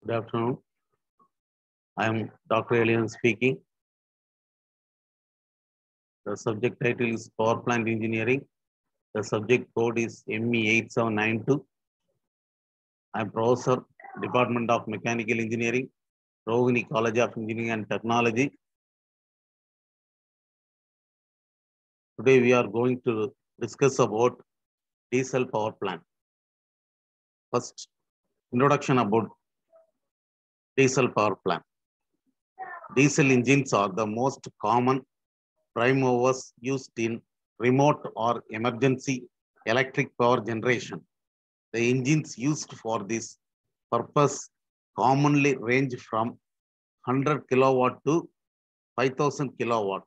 Good afternoon. I am Dr. Elian speaking. The subject title is Power Plant Engineering. The subject code is ME8792. I am Professor, Department of Mechanical Engineering, Rohini College of Engineering and Technology. Today we are going to discuss about diesel power plant. First, introduction about diesel power plant. Diesel engines are the most common prime movers used in remote or emergency electric power generation. The engines used for this purpose commonly range from 100 kilowatt to 5000 kilowatt,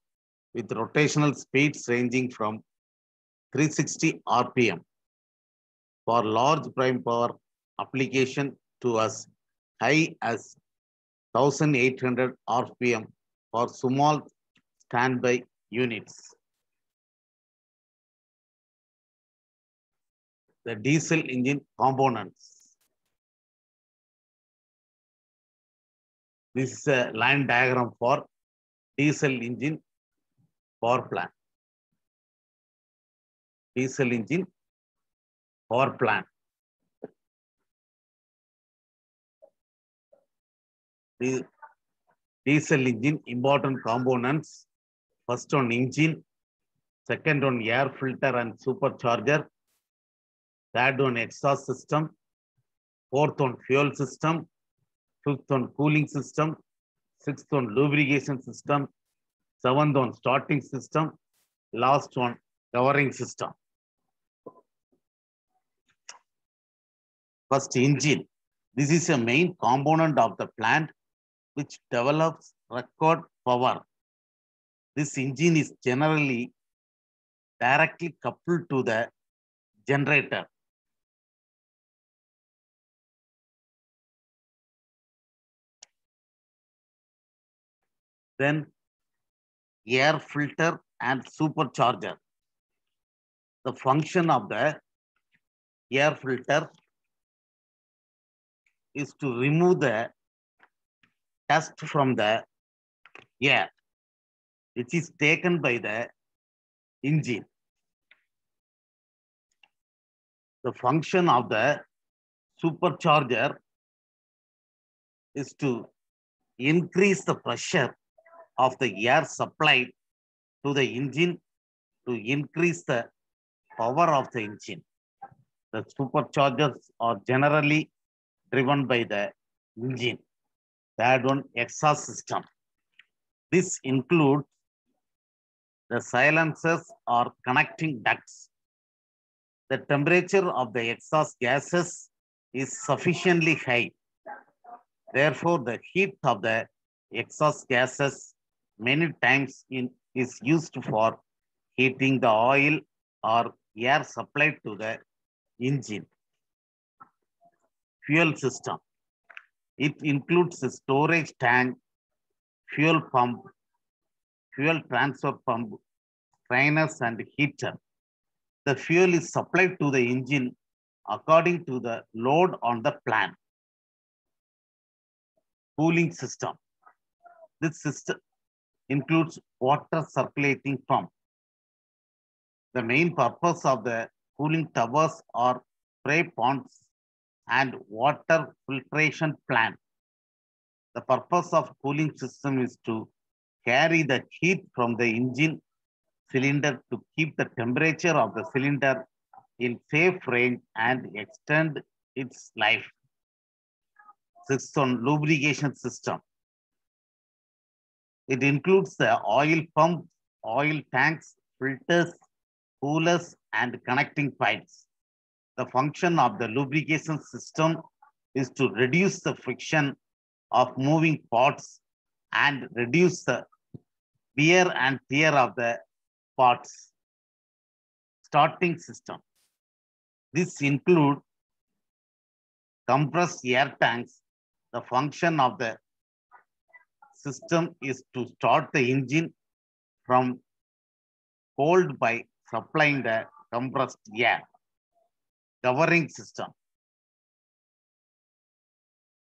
with rotational speeds ranging from 360 RPM for large prime power application to as high as 1800 RPM for small standby units. The diesel engine components. This is a line diagram for diesel engine power plant. Diesel engine power plant. The diesel engine important components. First on engine, second on air filter and supercharger, third on exhaust system, fourth on fuel system, fifth on cooling system, sixth on lubrication system, seventh on starting system, last on covering system. First, engine. This is a main component of the plant which develops record power. This engine is generally directly coupled to the generator. Then air filter and supercharger. The function of the air filter is to remove the dust from the air, which is taken by the engine. The function of the supercharger is to increase the pressure of the air supplied to the engine to increase the power of the engine. The superchargers are generally driven by the engine. Third one, exhaust system. This includes the silencers or connecting ducts. The temperature of the exhaust gases is sufficiently high. Therefore, the heat of the exhaust gases many times is used for heating the oil or air supplied to the engine. Fuel system. It includes a storage tank, fuel pump, fuel transfer pump, strainers, and heater. The fuel is supplied to the engine according to the load on the plant. Cooling system. This system includes water circulating pump. The main purpose of the cooling towers are spray ponds and water filtration plant. The purpose of cooling system is to carry the heat from the engine cylinder to keep the temperature of the cylinder in safe range and extend its life. Sixth on lubrication system. It includes the oil pump, oil tanks, filters, coolers, and connecting pipes. The function of the lubrication system is to reduce the friction of moving parts and reduce the wear and tear of the parts. Starting system. This includes compressed air tanks. The function of the system is to start the engine from cold by supplying the compressed air. Covering system.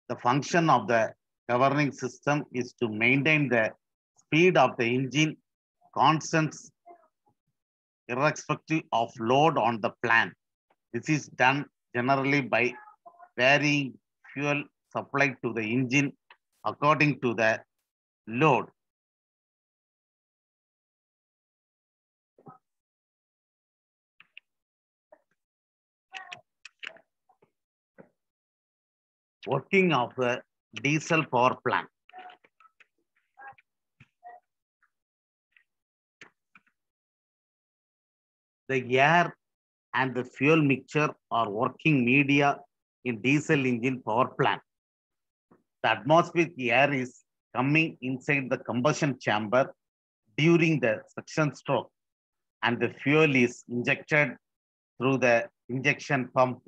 The function of the governing system is to maintain the speed of the engine constant irrespective of load on the plant. This is done generally by varying fuel supplied to the engine according to the load. Working of the diesel power plant. The air and the fuel mixture are working media in diesel engine power plant. The atmospheric air is coming inside the combustion chamber during the suction stroke, and the fuel is injected through the injection pump.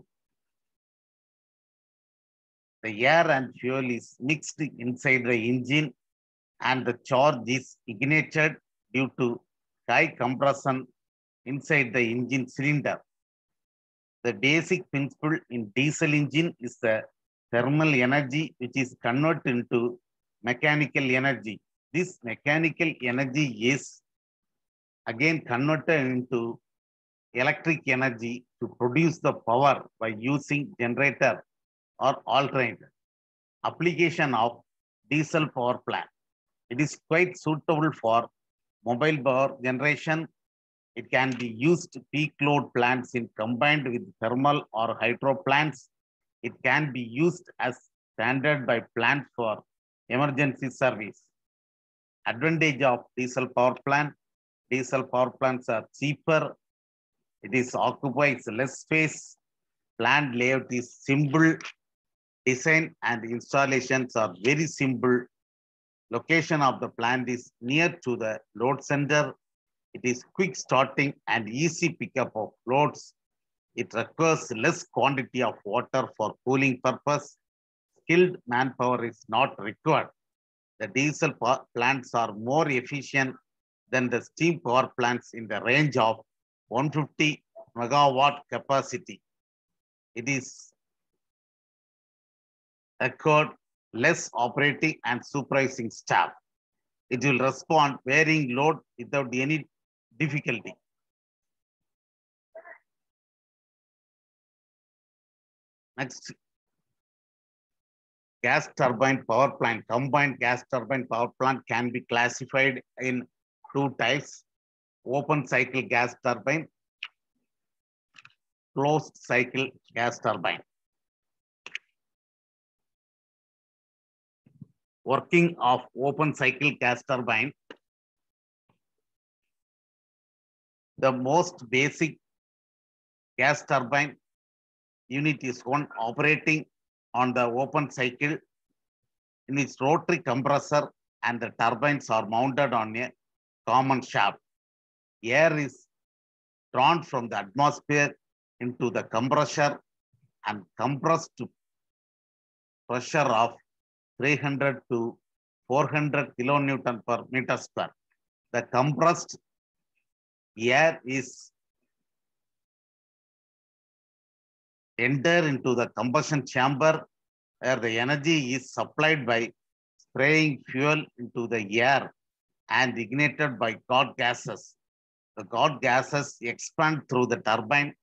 The air and fuel is mixed inside the engine, and the charge is ignited due to high compression inside the engine cylinder. The basic principle in diesel engine is the thermal energy, which is converted into mechanical energy. This mechanical energy is again converted into electric energy to produce the power by using generator or alternator. Application of diesel power plant. It is quite suitable for mobile power generation. It can be used peak load plants in combined with thermal or hydro plants. It can be used as standard by plant for emergency service. Advantage of diesel power plant. Diesel power plants are cheaper. It is occupies less space. Plant layout is simple. Design and installations are very simple. Location of the plant is near to the load center. It is quick starting and easy pickup of loads. It requires less quantity of water for cooling purpose. Skilled manpower is not required. The diesel plants are more efficient than the steam power plants in the range of 150 megawatt capacity. It is required less operating and supervising staff. It will respond varying load without any difficulty. Next, gas turbine power plant. Combined gas turbine power plant can be classified in two types: open cycle gas turbine, closed cycle gas turbine. Working of open cycle gas turbine. The most basic gas turbine unit is one operating on the open cycle in its rotary compressor, and the turbines are mounted on a common shaft. Air is drawn from the atmosphere into the compressor and compressed to pressure of 300 to 400 kilonewton per meter square. The compressed air is enter into the combustion chamber where the energy is supplied by spraying fuel into the air and ignited by God gases. The God gases expand through the turbine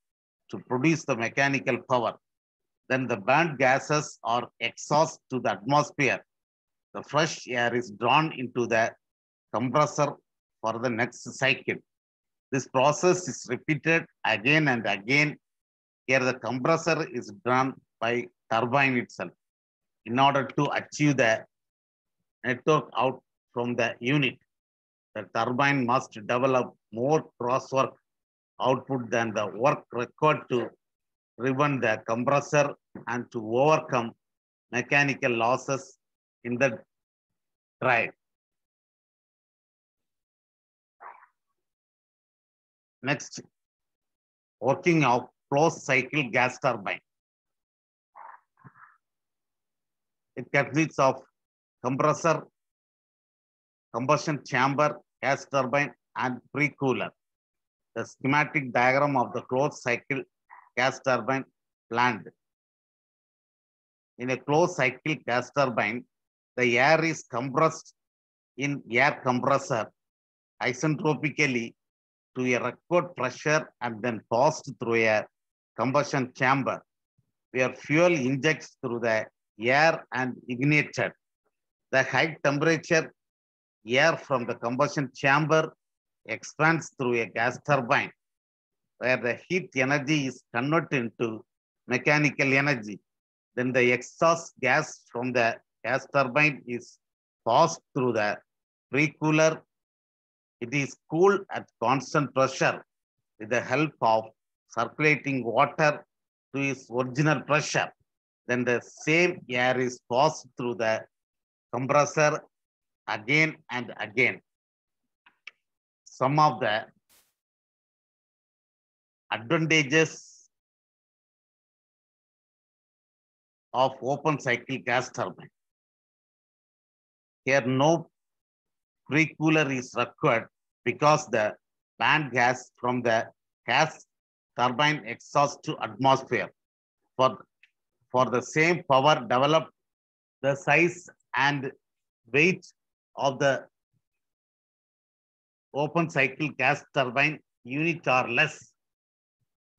to produce the mechanical power. Then the burnt gases are exhaust to the atmosphere. The fresh air is drawn into the compressor for the next cycle. This process is repeated again and again. Here the compressor is drawn by turbine itself. In order to achieve the network out from the unit, the turbine must develop more crosswork output than the work required to prevent the compressor and to overcome mechanical losses in the drive. Next, working of closed cycle gas turbine. It consists of compressor, combustion chamber, gas turbine, and pre-cooler. The schematic diagram of the closed cycle gas turbine plant. In a closed cycle gas turbine, the air is compressed in air compressor isentropically to a record pressure and then passed through a combustion chamber where fuel injects through the air and ignited. The high temperature air from the combustion chamber expands through a gas turbine where the heat energy is converted into mechanical energy. Then the exhaust gas from the gas turbine is passed through the pre-cooler. It is cooled at constant pressure with the help of circulating water to its original pressure. Then the same air is passed through the compressor again and again. Some of the advantages of open cycle gas turbine. Here no pre-cooler is required because the plant gas from the gas turbine exhausts to atmosphere. For the same power developed, the size and weight of the open cycle gas turbine unit are less.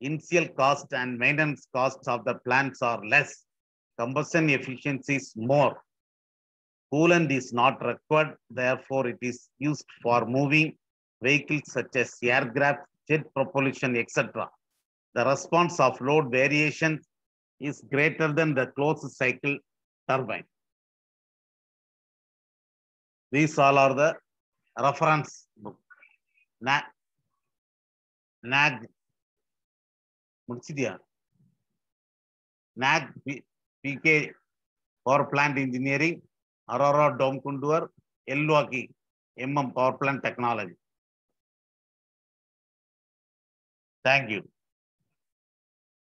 Initial cost and maintenance costs of the plants are less. Combustion efficiency is more. Coolant is not required, therefore it is used for moving vehicles such as aircraft, jet propulsion, etc. The response of load variation is greater than the closed cycle turbine. These all are the reference book. NAG PK Power Plant Engineering, Aurora Dome Kundur, Elwaki, Power Plant Technology. Thank you.